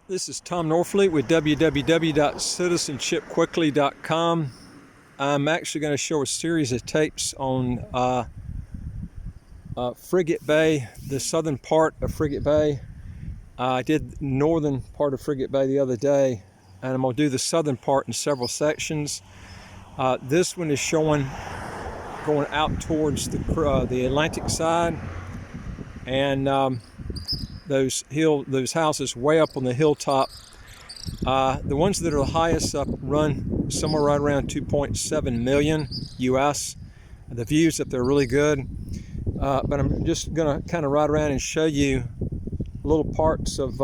This is Tom Norfleet with www.citizenshipquickly.com. I'm actually going to show a series of tapes on Frigate Bay, the southern part of Frigate Bay. I did northern part of Frigate Bay the other day, and I'm going to do the southern part in several sections. This one is showing going out towards the Atlantic side, and those houses way up on the hilltop. The ones that are the highest up run somewhere right around 2.7 million US. The views up there are really good. But I'm just gonna kind of ride around and show you little parts of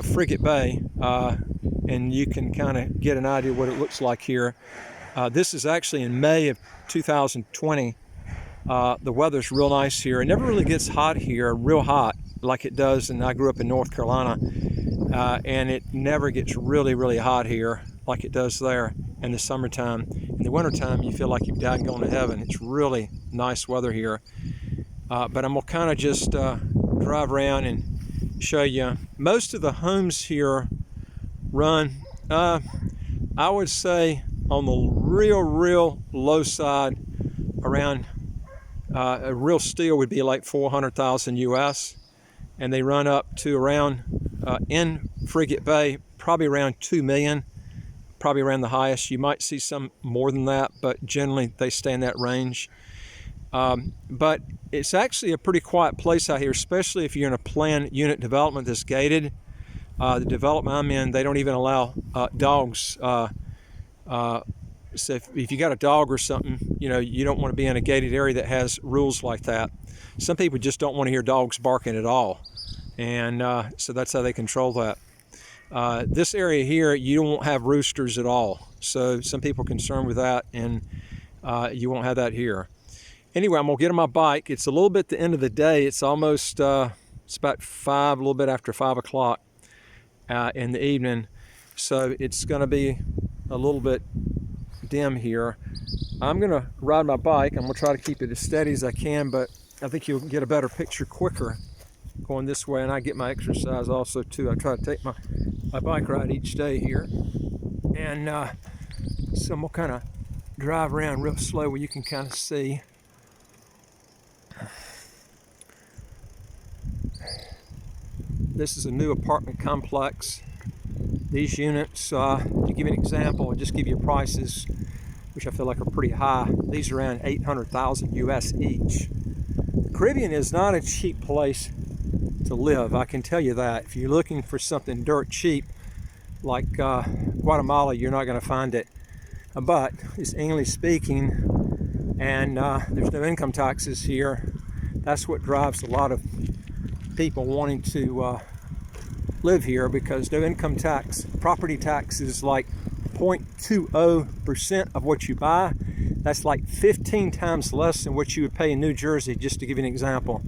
Frigate Bay, and you can kind of get an idea what it looks like here. This is actually in May of 2020. The weather's real nice here. It never really gets hot here, real hot, like it does, and I grew up in North Carolina, and it never gets really hot here like it does there in the summertime. In the wintertime, you feel like you've died and gone to heaven. It's really nice weather here. But I'm gonna kind of just drive around and show you. Most of the homes here run, I would say, on the real low side, around a real steel would be like 400,000 US, and they run up to around in Frigate Bay probably around 2 million, probably around the highest. You might see some more than that, but generally they stay in that range. But it's actually a pretty quiet place out here, especially if you're in a planned unit development that's gated. The development I'm in, they don't even allow dogs. So if you got a dog or something, you know, you don't want to be in a gated area that has rules like that. Some people just don't want to hear dogs barking at all, and so that's how they control that. This area here, you won't have roosters at all, so some people are concerned with that, and you won't have that here. Anyway, I'm gonna get on my bike. It's a little bit the end of the day. It's almost it's about 5, a little bit after 5 o'clock in the evening, so it's gonna be a little bit dim here. I'm gonna ride my bike. I'm gonna try to keep it as steady as I can, but I think you'll get a better picture quicker going this way, and I get my exercise also too. I try to take my bike ride each day here, and so I'm gonna kind of drive around real slow where you can kind of see. This is a new apartment complex. These units, to give you an example, I'll just give you prices, which I feel like are pretty high. These are around 800,000 US each. The Caribbean is not a cheap place to live, I can tell you that. If you're looking for something dirt cheap, like Guatemala, you're not going to find it. But it's English speaking, and there's no income taxes here. That's what drives a lot of people wanting to live here, because no income tax. Property tax is like 0.20% of what you buy. That's like 15 times less than what you would pay in New Jersey, just to give you an example.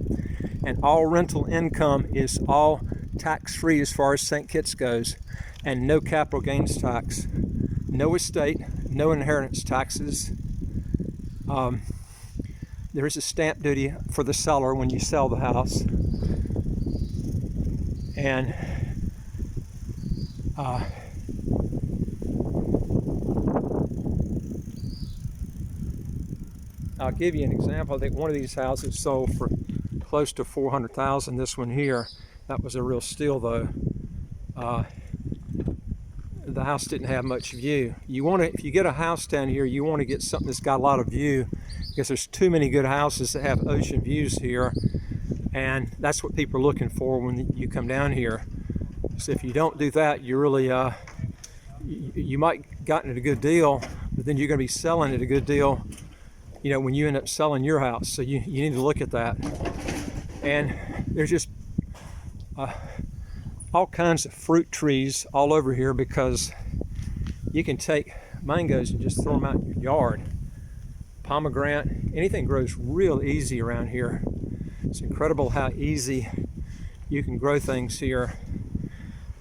And all rental income is all tax-free as far as St. Kitts goes, and no capital gains tax, no estate, no inheritance taxes. There is a stamp duty for the seller when you sell the house, and I'll give you an example. I think one of these houses sold for close to 400,000. This one here, that was a real steal though. The house didn't have much view. You want to, if you get a house down here, you want to get something that's got a lot of view, because there's too many good houses that have ocean views here, and that's what people are looking for when you come down here. So if you don't do that, you really you might gotten at a good deal, but then you're going to be selling at a good deal, you know, when you end up selling your house. So you need to look at that. And there's just all kinds of fruit trees all over here, because you can take mangoes and just throw them out in your yard. Pomegranate, anything grows real easy around here. It's incredible how easy you can grow things here.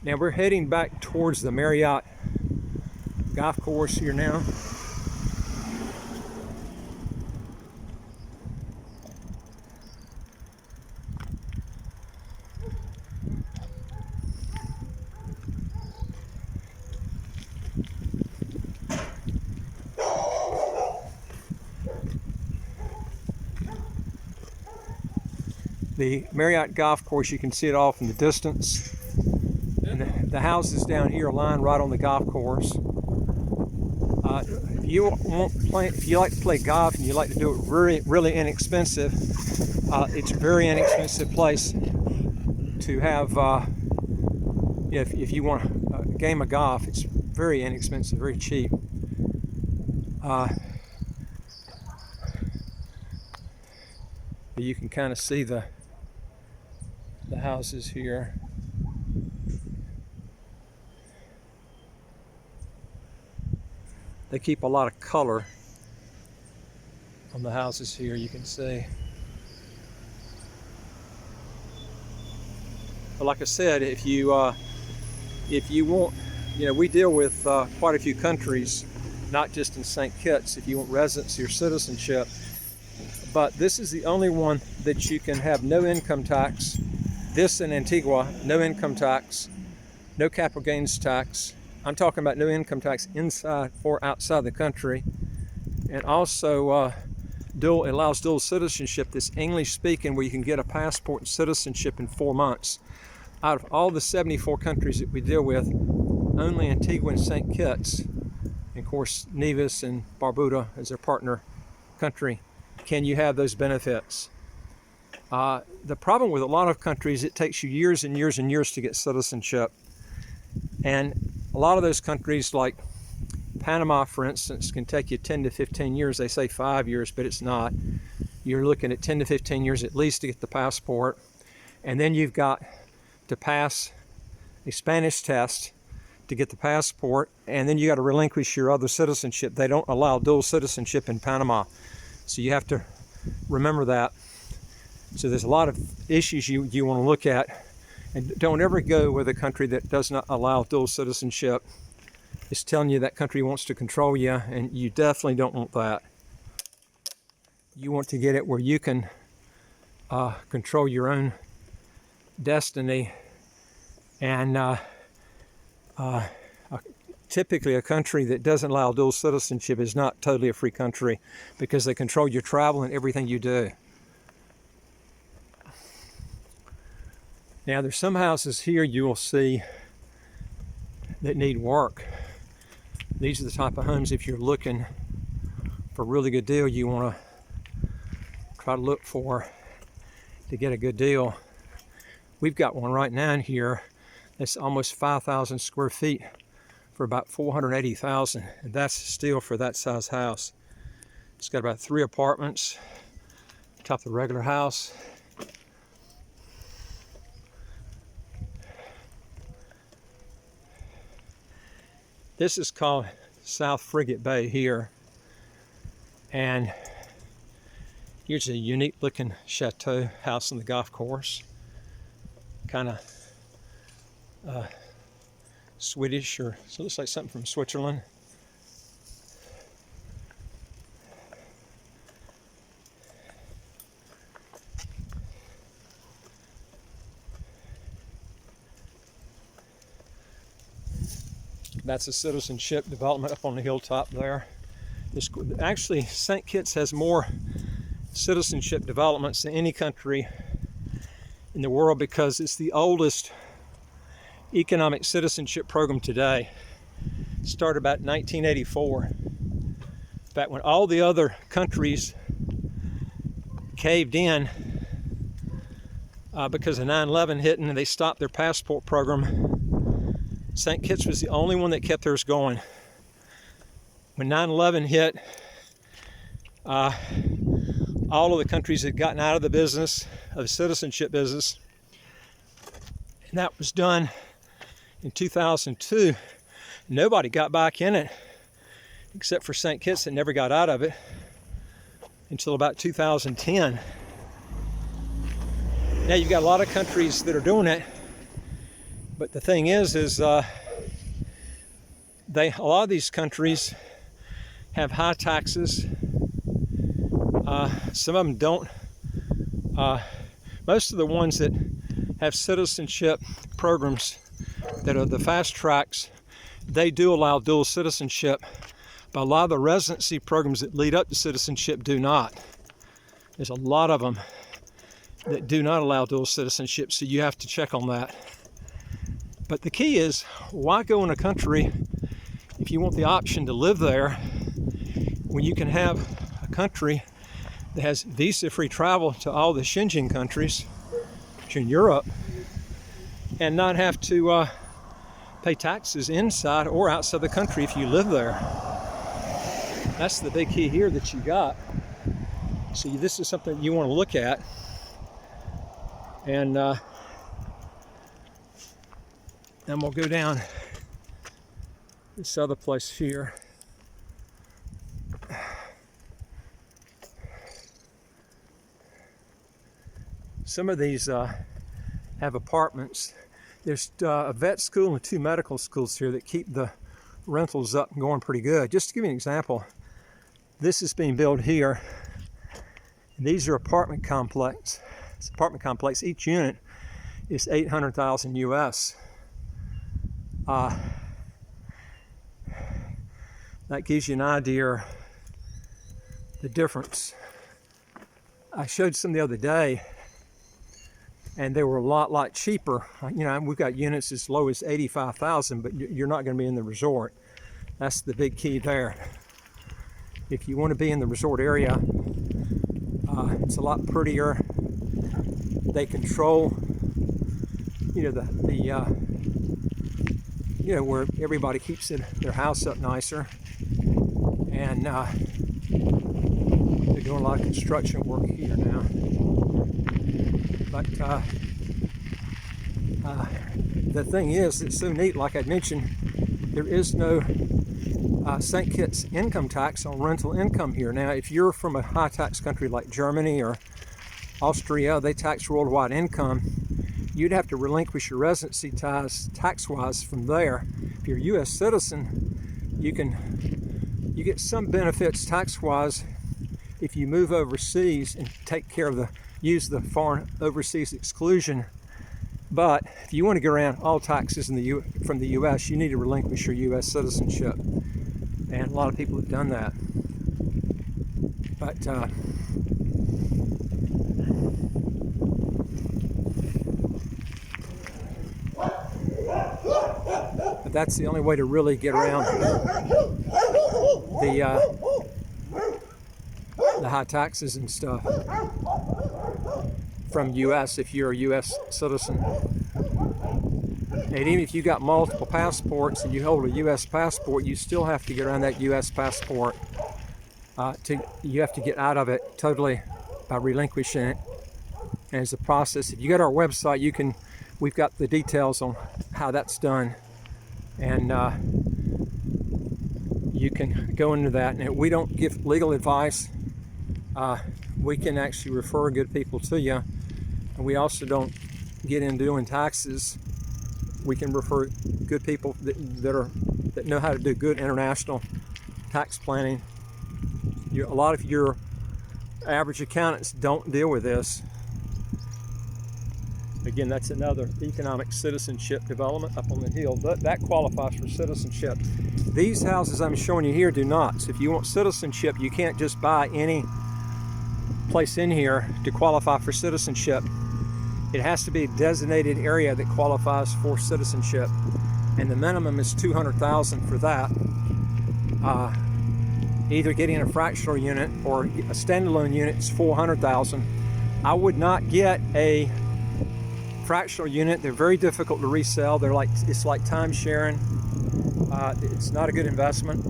Now we're heading back towards the Marriott golf course here now. The Marriott Golf Course, you can see it off in the distance. And the houses down here are lined right on the golf course. If you like to play golf and you like to do it really inexpensive, it's a very inexpensive place to have. If you want a game of golf, it's very inexpensive, very cheap. You can kind of see the houses here. They keep a lot of color on the houses here, you can see. But like I said, if you want, we deal with quite a few countries, not just in St. Kitts, if you want residency or citizenship. But this is the only one that you can have no income tax. This in Antigua, no income tax, no capital gains tax. I'm talking about no income tax inside or outside the country. And also allows dual citizenship that's English speaking, where you can get a passport and citizenship in 4 months. Out of all the 74 countries that we deal with, only Antigua and St. Kitts, and of course Nevis and Barbuda as their partner country, can you have those benefits. The problem with a lot of countries, it takes you years and years and years to get citizenship. And a lot of those countries, like Panama, for instance, can take you 10 to 15 years. They say 5 years, but it's not. You're looking at 10 to 15 years at least to get the passport. And then you've got to pass a Spanish test to get the passport. And then you got to relinquish your other citizenship. They don't allow dual citizenship in Panama. So you have to remember that. So there's a lot of issues you want to look at. And don't ever go with a country that does not allow dual citizenship. It's telling you that country wants to control you, and you definitely don't want that. You want to get it where you can control your own destiny. And typically a country that doesn't allow dual citizenship is not totally a free country, because they control your travel and everything you do. Now there's some houses here you will see that need work. These are the type of homes, if you're looking for a really good deal, you want to try to look for to get a good deal. We've got one right now in here that's almost 5,000 square feet for about $480,000, and that's still for that size house. It's got about 3 apartments, top of the regular house. This is called South Frigate Bay here, and here's a unique looking chateau house on the golf course, kind of Swedish, or so it looks like something from Switzerland. That's a citizenship development up on the hilltop there. Actually, St. Kitts has more citizenship developments than any country in the world, because it's the oldest economic citizenship program today. It started about 1984. In fact, when all the other countries caved in because of 9/11 hitting and they stopped their passport program, St. Kitts was the only one that kept theirs going. When 9/11 hit, all of the countries had gotten out of the business, of the citizenship business, and that was done in 2002. Nobody got back in it, except for St. Kitts that never got out of it until about 2010. Now you've got a lot of countries that are doing it, but the thing is a lot of these countries have high taxes. Some of them don't. Most of the ones that have citizenship programs that are the fast tracks, they do allow dual citizenship, but a lot of the residency programs that lead up to citizenship do not. There's a lot of them. that do not allow dual citizenship, so you have to check on that. But the key is, why go in a country if you want the option to live there when you can have a country that has visa-free travel to all the Schengen countries in Europe and not have to pay taxes inside or outside the country if you live there. That's the big key here that you got. So this is something you want to look at. And then we'll go down this other place here. Some of these have apartments. There's a vet school and 2 medical schools here that keep the rentals up and going pretty good. Just to give you an example, this is being built here. These are apartment complex. It's an apartment complex. Each unit is $800,000 US. That gives you an idea the difference. I showed some the other day, and they were a lot cheaper. You know, we've got units as low as $85,000, but you're not going to be in the resort. That's the big key there. If you want to be in the resort area, it's a lot prettier. They control, you know, you know, where everybody keeps their house up nicer, and they're doing a lot of construction work here now. But the thing is, it's so neat. Like I mentioned, there is no St. Kitts income tax on rental income here. Now, if you're from a high tax country like Germany or Austria, they tax worldwide income. You'd have to relinquish your residency ties tax-wise from there. If you're a U.S. citizen, you get some benefits tax-wise if you move overseas and use the foreign overseas exclusion. But if you want to get around all taxes from the U.S., you need to relinquish your U.S. citizenship, and a lot of people have done that. But that's the only way to really get around the high taxes and stuff from U.S. if you're a U.S. citizen. And even if you got multiple passports and you hold a U.S. passport, you still have to get around that U.S. passport. You have to get out of it totally by relinquishing it. And it's a process. If you go to our website, we've got the details on how that's done. And you can go into that. And we don't give legal advice. We can actually refer good people to you. And we also don't get in doing taxes. We can refer good people that know how to do good international tax planning. A lot of your average accountants don't deal with this. Again, that's another economic citizenship development up on the hill. That qualifies for citizenship. These houses I'm showing you here do not. So if you want citizenship, you can't just buy any place in here to qualify for citizenship. It has to be a designated area that qualifies for citizenship, and the minimum is $200,000 for that. Either getting a fractional unit or a standalone unit is $400,000. I would not get a fractional unit. They're very difficult to resell. It's like time sharing. It's not a good investment.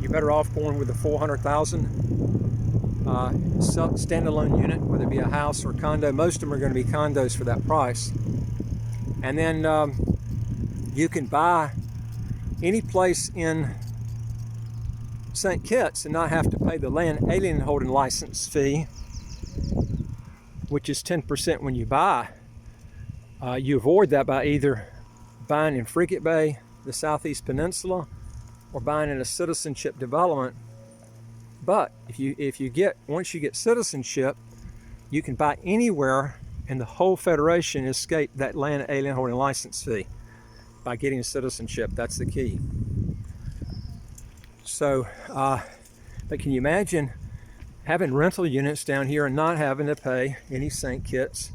You're better off going with a $400,000 standalone unit, whether it be a house or condo. Most of them are going to be condos for that price. And then you can buy any place in St. Kitts and not have to pay the land alien holding license fee, which is 10% when you buy. You avoid that by either buying in Frigate Bay, the Southeast Peninsula, or buying in a citizenship development. But once you get citizenship, you can buy anywhere in the whole Federation and escape that land alien holding license fee by getting citizenship. That's the key. So, but can you imagine having rental units down here and not having to pay any St. Kitts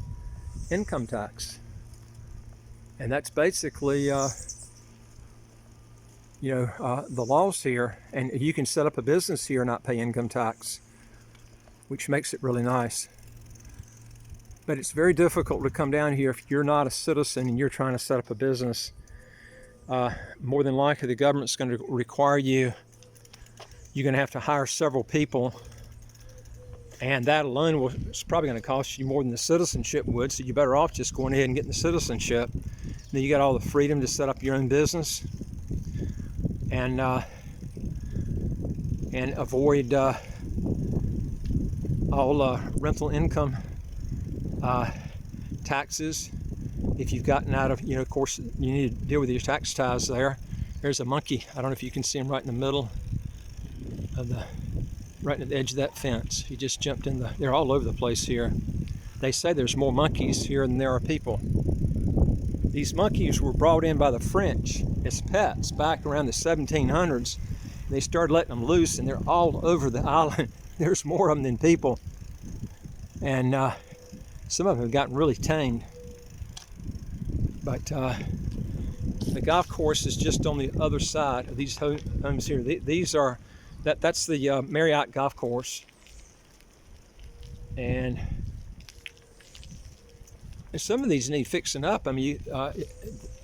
income tax. And that's basically, the laws here. And you can set up a business here and not pay income tax, which makes it really nice. But it's very difficult to come down here if you're not a citizen and you're trying to set up a business. More than likely, the government's going to require you're going to have to hire several people. And that alone is probably going to cost you more than the citizenship would. So you're better off just going ahead and getting the citizenship. Then you got all the freedom to set up your own business and avoid all rental income taxes. If you've gotten out of, of course, you need to deal with your tax ties there. There's a monkey. I don't know if you can see him right in the middle of right at the edge of that fence. He just jumped in they're all over the place here. They say there's more monkeys here than there are people. These monkeys were brought in by the French as pets back around the 1700s. They started letting them loose, and they're all over the island. There's more of them than people. And some of them have gotten really tamed. But the golf course is just on the other side of these homes here. These are, that's the Marriott golf course. And some of these need fixing up. I mean,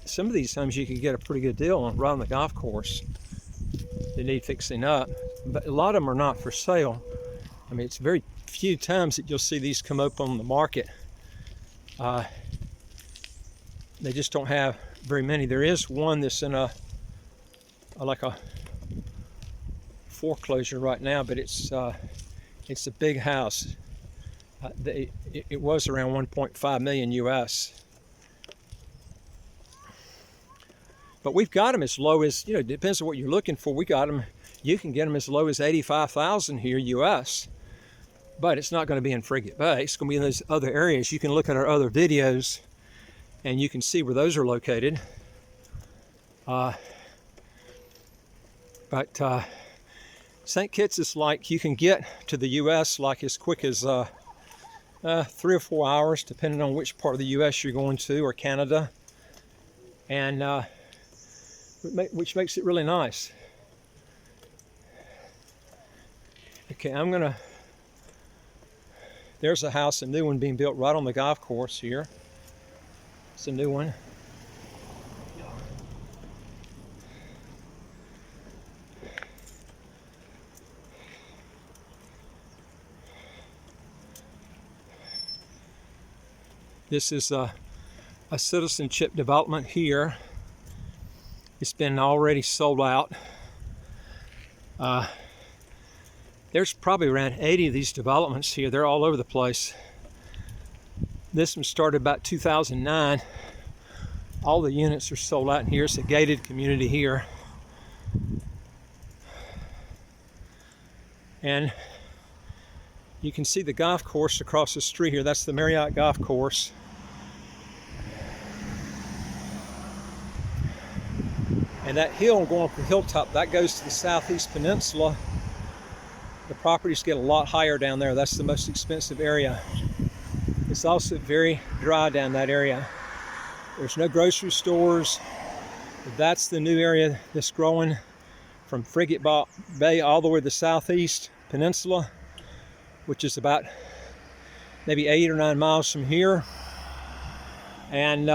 some of these homes you can get a pretty good deal on right on the golf course. They need fixing up, but a lot of them are not for sale. I mean, it's very few times that you'll see these come up on the market. They just don't have very many. There is one that's in like a foreclosure right now, but it's a big house. It was around 1.5 million US. But we've got them as low as, it depends on what you're looking for. We got them, you can get them as low as 85,000 here US. But it's not going to be in Frigate Bay. It's going to be in those other areas. You can look at our other videos and you can see where those are located. But St. Kitts is like, you can get to the US like as quick as 3 or 4 hours, depending on which part of the US you're going to, or Canada, and which makes it really nice. Okay, there's a house, a new one being built right on the golf course here. It's a new one. This is a citizenship development here. It's been already sold out. There's probably around 80 of these developments here. They're all over the place. This one started about 2009. All the units are sold out in here. It's a gated community here. And you can see the golf course across the street here. That's the Marriott golf course. And that hill going up the Hilltop, that goes to the southeast peninsula. The properties get a lot higher down there. That's the most expensive area. It's also very dry down that area. There's no grocery stores. That's the new area that's growing from Frigate Bay all the way to the southeast peninsula, which is about maybe 8 or 9 miles from here. And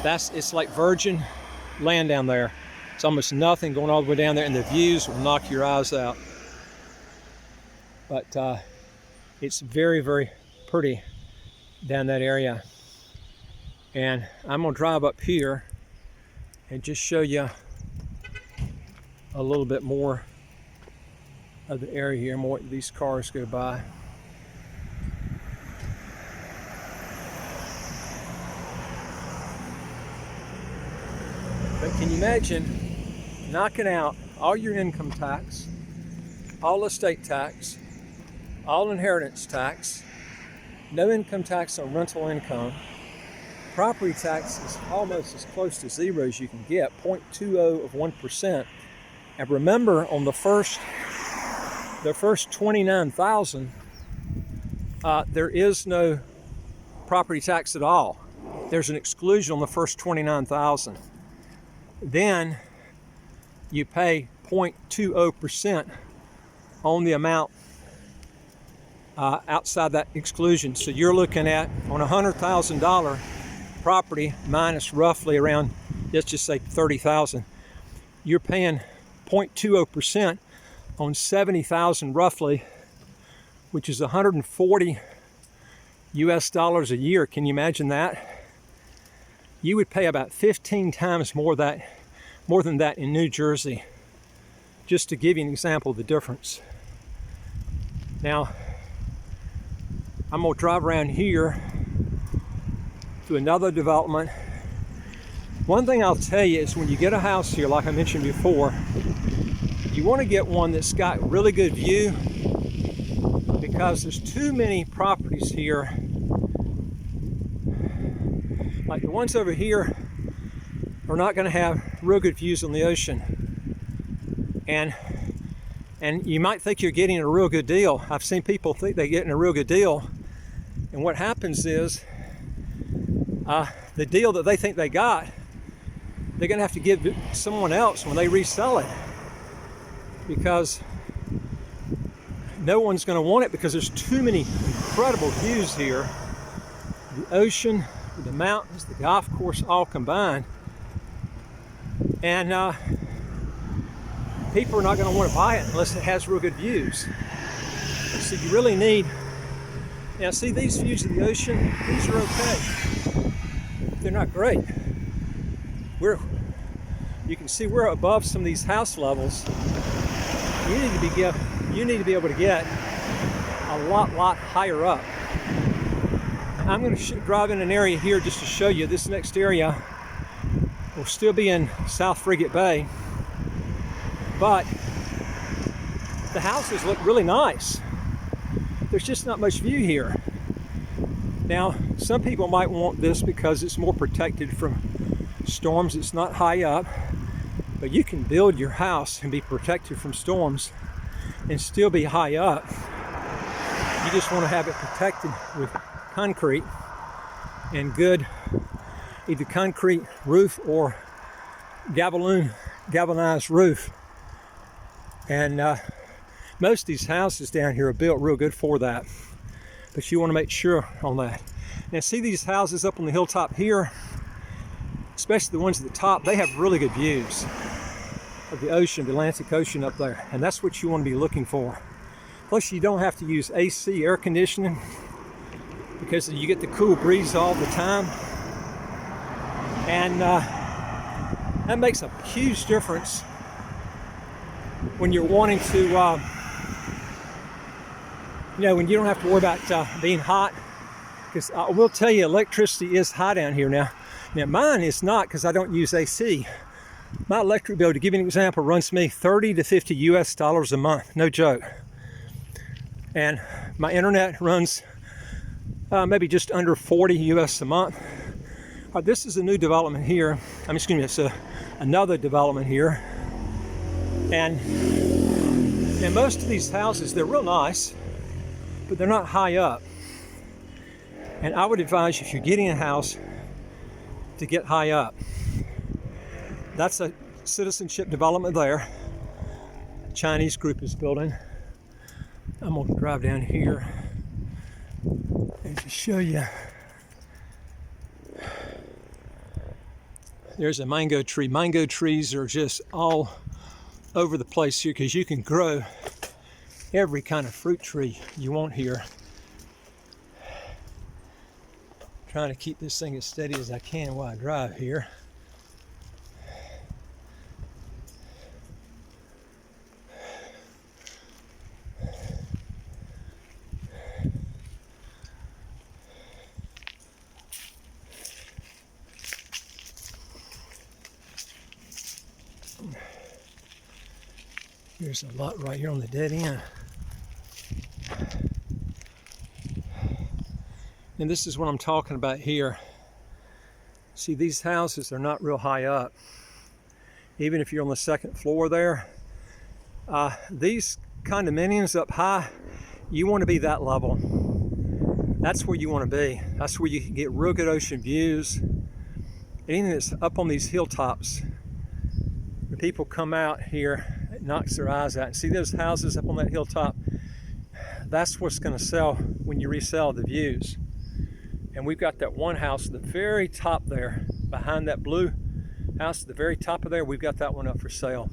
it's like virgin land down there. It's almost nothing going all the way down there, and the views will knock your eyes out. But it's very, very pretty down that area. And I'm gonna drive up here and just show you a little bit more of the area here and what these cars go by. But can you imagine knocking out all your income tax, all estate tax, all inheritance tax, no income tax on rental income, property tax is almost as close to zero as you can get, 0.20 of 1%. And remember, on the first the first 29,000, there is no property tax at all. There's an exclusion on the first 29,000. Then you pay 0.20% on the amount outside that exclusion. So you're looking at, on a $100,000 property minus roughly around, let's just say 30,000, you're paying 0.20% on 70,000 roughly, which is 140 US dollars a year. Can you imagine that? You would pay about 15 times more than that in New Jersey, just to give you an example of the difference. Now, I'm gonna drive around here to another development. One thing I'll tell you is when you get a house here, like I mentioned before, you want to get one that's got really good view, because there's too many properties here. Like the ones over here are not going to have real good views on the ocean. And you might think you're getting a real good deal. I've seen people think they're getting a real good deal. And what happens is the deal that they think they got, they're going to have to give someone else when they resell it, because no one's going to want it, because there's too many incredible views here. The ocean, the mountains, the golf course, all combined. And people are not going to want to buy it unless it has real good views. So you really need, now see these views of the ocean, these are okay. They're not great. You can see we're above some of these house levels. You need to be able to get a lot higher up. I'm going to drive in an area here just to show you. This next area will still be in South Frigate Bay, but the houses look really nice. There's just not much view here. Now, some people might want this because it's more protected from storms. It's not high up, but you can build your house and be protected from storms and still be high up. You just want to have it protected with concrete and good either concrete roof or galvanized roof. And most of these houses down here are built real good for that, but you want to make sure on that. Now see these houses up on the hilltop here, especially the ones at the top, they have really good views of the ocean, the Atlantic Ocean up there, and that's what you want to be looking for. Plus you don't have to use AC air conditioning, because you get the cool breeze all the time, and that makes a huge difference when you're wanting to when you don't have to worry about being hot. Because I will tell you, electricity is high down here now. Now mine is not, because I don't use AC. My electric bill, to give you an example, runs me 30 to 50 US dollars a month, no joke. And my internet runs maybe just under 40 US a month. This is a new development here. It's another development here. And most of these houses, they're real nice, but they're not high up. And I would advise you, if you're getting a house, to get high up. That's a Citizenship development there. Chinese group is building. I'm gonna drive down here and just show you. There's a mango tree. Mango trees are just all over the place here, because you can grow every kind of fruit tree you want here. Trying to keep this thing as steady as I can while I drive here. There's a lot right here on the dead end. And this is what I'm talking about here. See, these houses are not real high up. Even if you're on the second floor there, these condominiums up high, you want to be that level. That's where you want to be. That's where you can get real good ocean views. Anything that's up on these hilltops, when people come out here, it knocks their eyes out. And see those houses up on that hilltop? That's what's going to sell when you resell the views. And we've got that one house at the very top there, behind that blue house at the very top of there. We've got that one up for sale.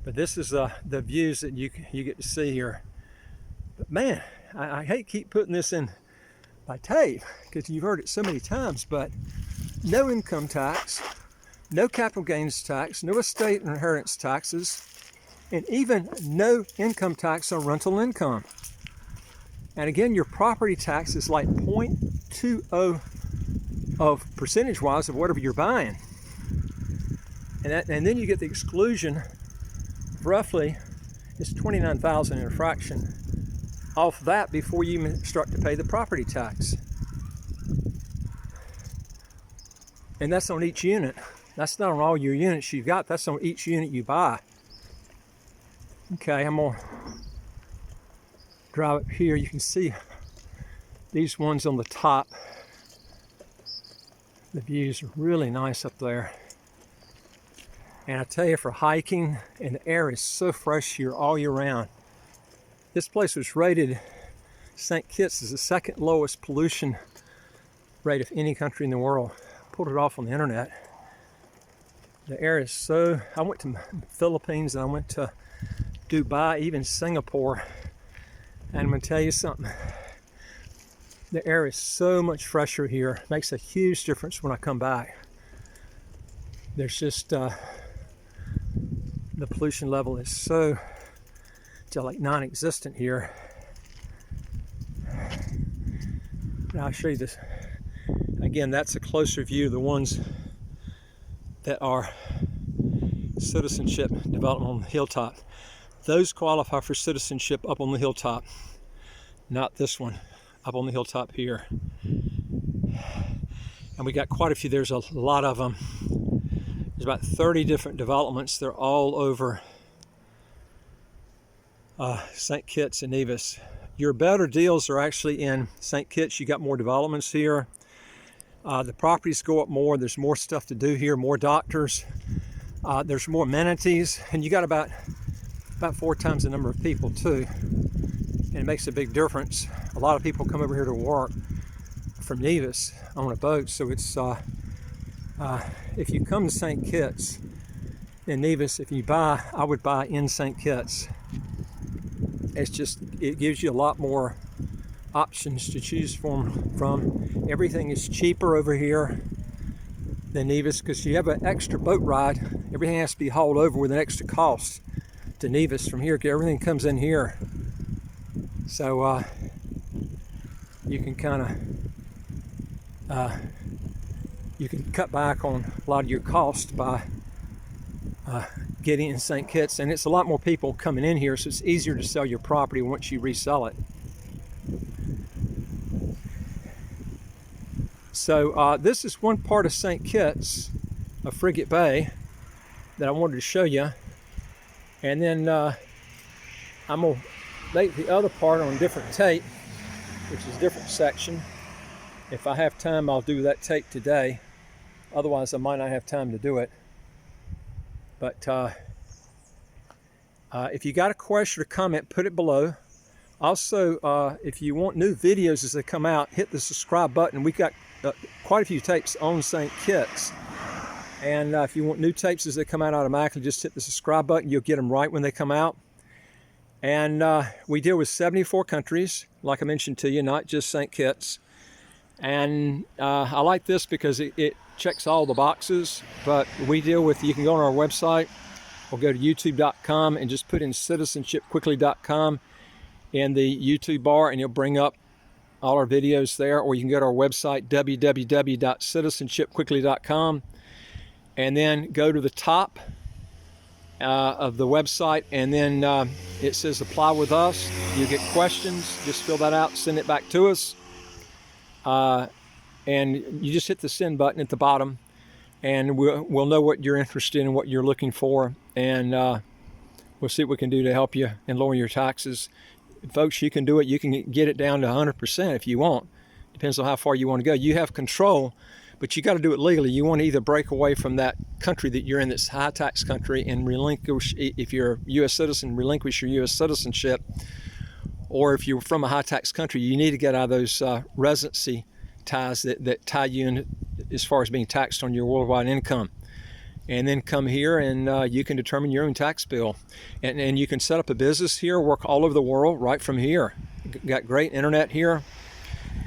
But this is the views that you get to see here. But man, I hate keep putting this in by tape because you've heard it so many times, but no income tax, no capital gains tax, no estate and inheritance taxes, and even no income tax on rental income. And again, your property tax is like 0.20 of percentage-wise of whatever you're buying. And then you get the exclusion, roughly, it's $29,000 in a fraction off that before you even start to pay the property tax. And that's on each unit. That's not on all your units you've got, that's on each unit you buy. Okay, I'm gonna drive up here. You can see these ones on the top. The views are really nice up there. And I tell you, for hiking, and the air is so fresh here all year round. This place was rated, St. Kitts is the second lowest pollution rate of any country in the world. I pulled it off on the internet. The air is so, I went to the Philippines and I went to Dubai, even Singapore. And I'm gonna tell you something. The air is so much fresher here. It makes a huge difference when I come back. There's just, the pollution level is so like non-existent here. Now I'll show you this. Again, that's a closer view of the ones that are citizenship development on the hilltop. Those qualify for citizenship up on the hilltop, not this one up on the hilltop here. And we got quite a few. There's a lot of them. There's about 30 different developments. They're all over St. Kitts and Nevis. Your better deals are actually in St. Kitts. You got more developments here. The properties go up more. There's more stuff to do here, more doctors. There's more amenities, and you got about 4 times the number of people too. And it makes a big difference. A lot of people come over here to work from Nevis on a boat, so it's if you come to St. Kitts and Nevis, if you buy, I would buy in St. Kitts. It's just, it gives you a lot more options to choose from. Everything is cheaper over here than Nevis because you have an extra boat ride. Everything has to be hauled over with an extra cost to Nevis from here. Everything comes in here. So you can kind of you can cut back on a lot of your costs by getting in St. Kitts, and it's a lot more people coming in here, so it's easier to sell your property once you resell it. So this is one part of St. Kitts, of Frigate Bay, that I wanted to show you, and then I'm gonna make the other part on a different tape, which is a different section. If I have time, I'll do that tape today. Otherwise, I might not have time to do it. But if you got a question or comment, put it below. Also, if you want new videos as they come out, hit the subscribe button. We've got quite a few tapes on St. Kitts. And if you want new tapes as they come out automatically, just hit the subscribe button. You'll get them right when they come out. And we deal with 74 countries, like I mentioned to you, not just St. Kitts. And I like this because it checks all the boxes, but we deal with, you can go on our website or go to youtube.com and just put in citizenshipquickly.com in the YouTube bar, and it'll bring up all our videos there. Or you can go to our website, www.citizenshipquickly.com, and then go to the top of the website, and then it says apply with us. You get questions, just fill that out, send it back to us. And you just hit the send button at the bottom, and we'll know what you're interested in, what you're looking for, and we'll see what we can do to help you and lower your taxes. Folks, you can do it. You can get it down to 100% if you want. Depends on how far you want to go. You have control, but you got to do it legally. You want to either break away from that country that you're in, that's high tax country, and relinquish, if you're a U.S. citizen, relinquish your U.S. citizenship. Or if you're from a high tax country, you need to get out of those residency ties that tie you in as far as being taxed on your worldwide income. And then come here and you can determine your own tax bill. And you can set up a business here, work all over the world right from here. Got great internet here.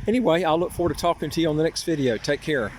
Anyway, I'll look forward to talking to you on the next video. Take care.